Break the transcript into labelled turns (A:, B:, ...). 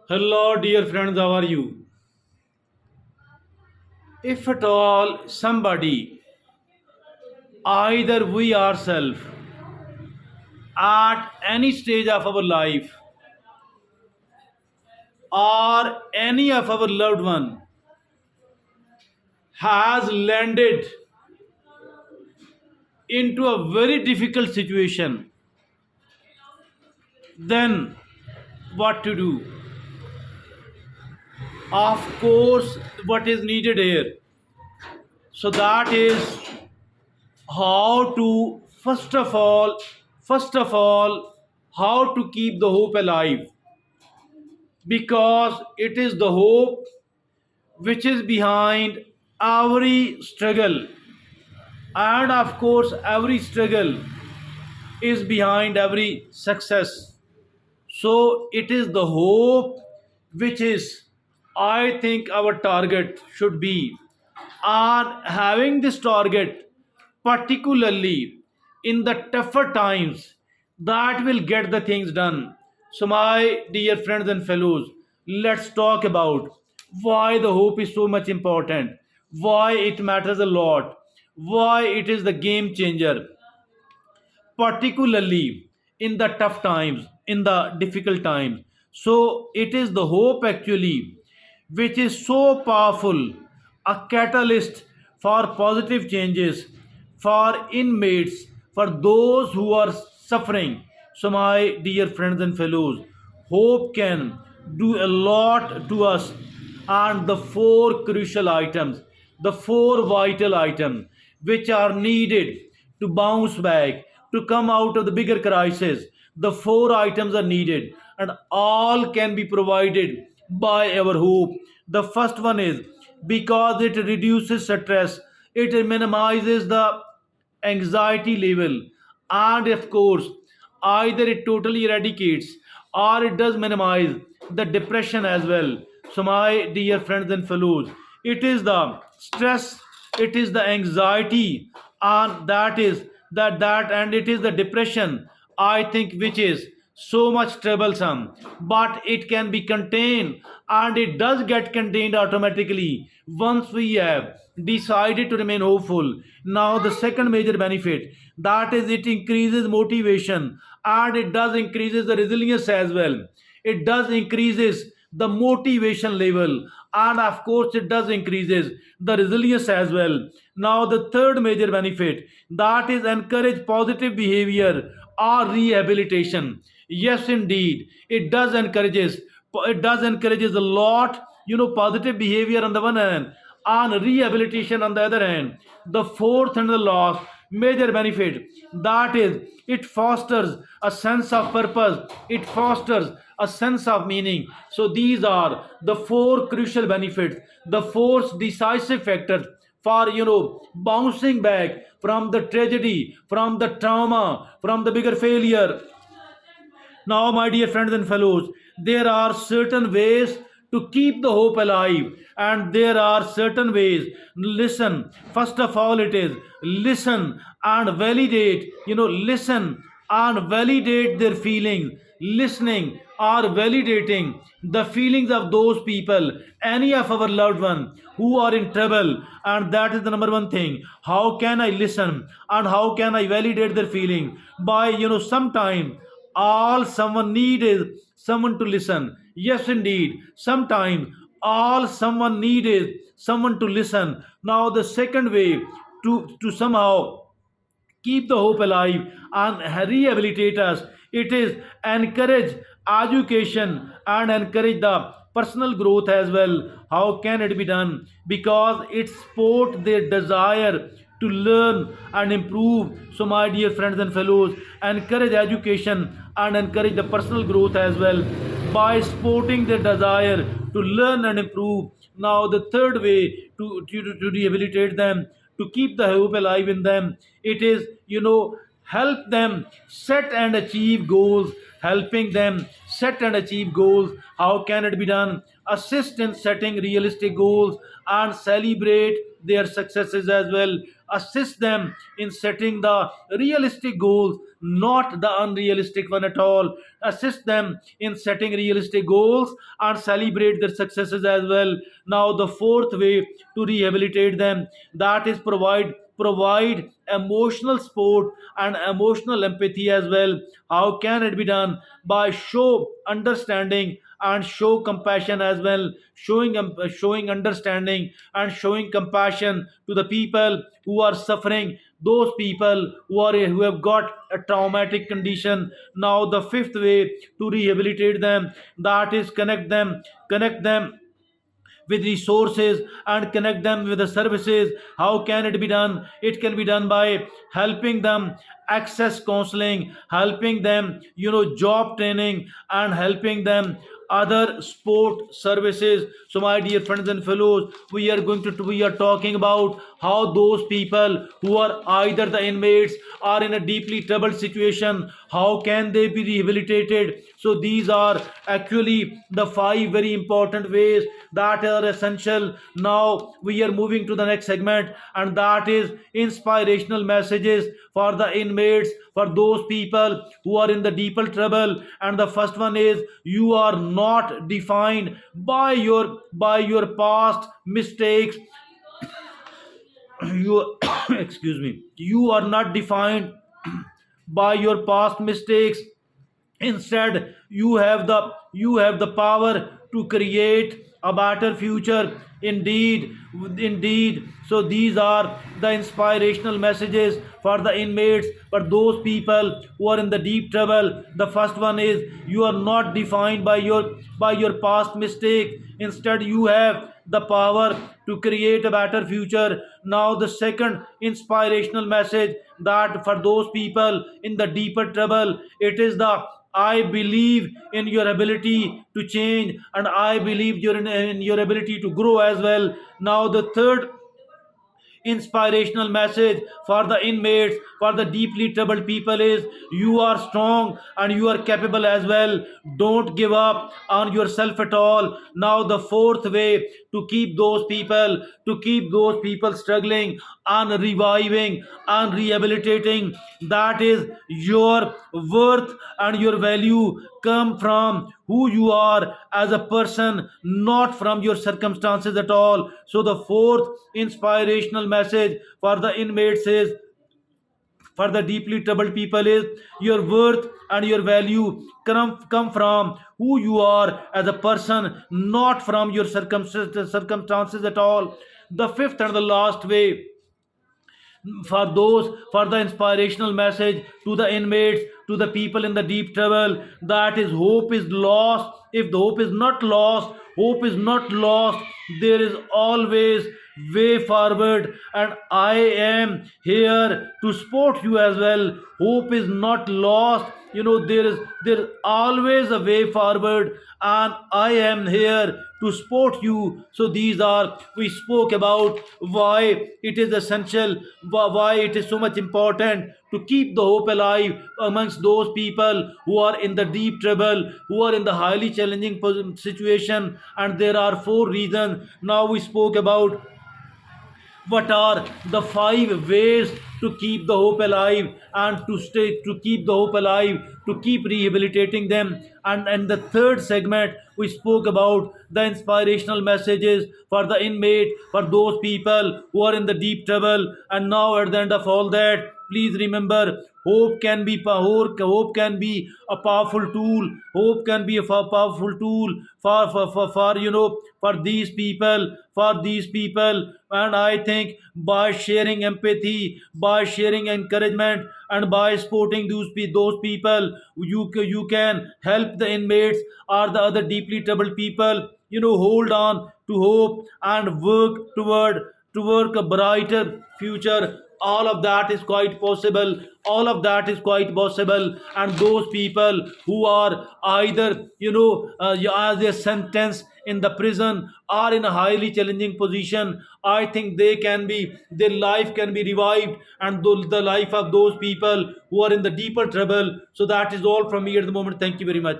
A: Hello, dear friends, how are you? If at all somebody, either we ourselves, at any stage of our life, or any of our loved one, has landed into a very difficult situation, then what to do? Of course, what is needed here? So that is how to first of all, how to keep the hope alive, because it is the hope which is behind every struggle, and of course every struggle is behind every success. So it is the hope which is, I think, our target should be, and having this target, particularly in the tougher times, that will get the things done. So my dear friends and fellows, let's talk about why the hope is so much important, why it matters a lot, why it is the game changer, particularly in the tough times, in the difficult times. So it is the hope actually which is so powerful, a catalyst for positive changes, for inmates, for those who are suffering. So, my dear friends and fellows, hope can do a lot to us, and the four crucial items, the four vital items which are needed to bounce back, to come out of the bigger crisis. The four items are needed, and all can be provided by our hope. The first one is because it reduces stress, it minimizes the anxiety level, and of course, either it totally eradicates or it does minimize the depression as well. So, my dear friends and fellows, it is the stress, it is the anxiety, and that and it is the depression, I think, which is so much troublesome, but it can be contained, and it does get contained automatically once we have decided to remain hopeful. Now, the second major benefit, that is, it increases motivation, and it does increases the resilience as well. It does increases the motivation level, and of course it does increases the resilience as well. Now, the third major benefit, that is encourage positive behavior or rehabilitation. Yes, indeed, it does encourages a lot, positive behavior on the one hand, and rehabilitation on the other hand. The fourth and the last major benefit, that is, it fosters a sense of purpose, it fosters a sense of meaning. So these are the four crucial benefits, the four decisive factors for bouncing back from the tragedy, from the trauma, from the bigger failure. Now, my dear friends and fellows, there are certain ways to keep the hope alive, and there are certain ways. Listen, first of all, it is listen and validate, listen and validate their feelings. Listening or validating the feelings of those people, any of our loved ones who are in trouble, and that is the number one thing. How can I listen and how can I validate their feeling? By, sometime all someone need is someone to listen. Yes, indeed, sometimes all someone need is someone to listen. Now, the second way to somehow keep the hope alive and rehabilitate us, it is encourage education and encourage the personal growth as well. How can it be done? Because it support their desire to learn and improve. So, my dear friends and fellows, encourage education and encourage the personal growth as well by supporting their desire to learn and improve. Now, the third way to rehabilitate them, to keep the hope alive in them, it is, help them set and achieve goals helping them set and achieve goals. How can it be done? Assist in setting realistic goals and celebrate their successes as well. Assist them in setting the realistic goals, not the unrealistic one at all. Assist them in setting realistic goals and celebrate their successes as well. Now, the fourth way to rehabilitate them, that is provide emotional support and emotional empathy as well. How can it be done? By show understanding and show compassion as well, showing understanding and showing compassion to the people who are suffering, those people who have got a traumatic condition. Now, the fifth way to rehabilitate them, that is connect them with resources and connect them with the services. How can it be done? It can be done by helping them access counseling, helping them job training, and helping them other sport services. So my dear friends and fellows, we are talking about how those people who are either the inmates are in a deeply troubled situation, how can they be rehabilitated. So these are actually the five very important ways that are essential. Now we are moving to the next segment, and that is inspirational messages for the inmates, for those people who are in the deeper trouble. And the first one is, you are not defined by your past mistakes. You excuse me, you are not defined by your past mistakes. Instead, you have the power to create a better future. Indeed. So these are the inspirational messages for the inmates, for those people who are in the deep trouble. The first one is, you are not defined by your past mistake. Instead, you have the power to create a better future. Now, the second inspirational message, that for those people in the deeper trouble, it is the, I believe in your ability to change, and I believe in your ability to grow as well. Now, the third inspirational message for the inmates, for the deeply troubled people is, you are strong and you are capable as well. Don't give up on yourself at all. Now, the fourth way to keep those people struggling and reviving and rehabilitating, that is, your worth and your value come from who you are as a person, not from your circumstances at all. So the fourth inspirational message for the inmates is, for the deeply troubled people is, your worth and your value come from who you are as a person, not from your circumstances at all. The fifth and the last way, for the inspirational message to the inmates, to the people in the deep trouble, that is, hope is lost. If the hope is not lost, there is always way forward, and I am here to support you as well. Hope is not lost. There is always a way forward, and I am here to support you. So these are, we spoke about why it is essential, why it is so much important to keep the hope alive amongst those people who are in the deep trouble, who are in the highly challenging situation. And there are four reasons. Now we spoke about what are the five ways to keep the hope alive, and to keep the hope alive, to keep rehabilitating them. And the third segment, we spoke about the inspirational messages for the inmate, for those people who are in the deep trouble. And now, at the end of all that, please remember, hope can be a powerful tool. Hope can be a powerful tool for these people. And I think, by sharing empathy, by sharing encouragement, and by supporting those people, you can help the inmates or the other deeply troubled people, hold on to hope and work a brighter future. All of that is quite possible. And those people who are either, as a sentence in the prison or in a highly challenging position, I think their life can be revived, and the life of those people who are in the deeper trouble. So that is all from me at the moment. Thank you very much.